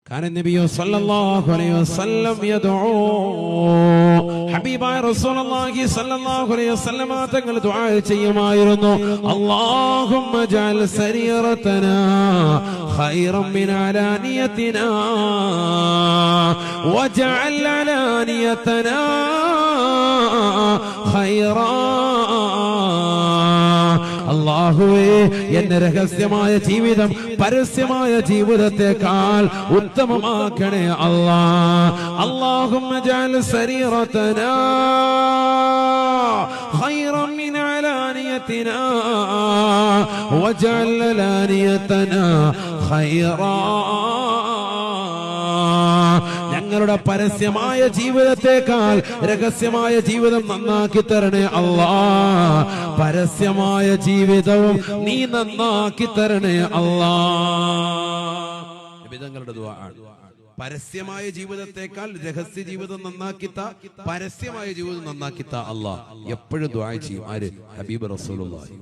كان النبي صلى الله عليه وسلم يدعو حبيباയ റസൂലുള്ളാഹി സ്വല്ലല്ലാഹു അലൈഹി വസല്ലമ തങ്ങൾ ദുആ ചെയ്യുമായിരുന്നു اللهم اجعل سريرتنا خيرا من علانيتنا واجعل علانيتنا خيرا അല്ലാഹുവേ എന്റെ രഹസ്യമായ ജീവിതം പരസ്യമായ ജീവിതത്തെക്കാൾ ഉത്തമമാക്കണേ അല്ലാഹ്. അല്ലാഹുമ്മ ജഅൽ സരീറതനാ ഖൈറൻ മിൻ അലാനിയതിനാ വജഅൽ അലാനിയതനാ ഖൈറാ. ഞങ്ങളുടെ പരസ്യമായ ജീവിതത്തെക്കാൾ രഹസ്യമായ ജീവിതം നന്നാക്കി തരണേ അല്ലാഹ്. പരസ്യമായ ജീവിതവും നീ നന്നാക്കി തരണേ അല്ലാഹ്. നബിതങ്ങളുടെ ദുആ ആണ്. പരസ്യമായ ജീവിതത്തെക്കാൾ രഹസ്യ ജീവിതം നന്നാക്കിത്ത, പരസ്യമായ ജീവിതം നന്നാക്കിത്ത അല്ലാഹ് എപ്പോഴും ദുആ ചെയ്യും. ആര്? ഹബീബ് റസൂലുള്ളാഹി.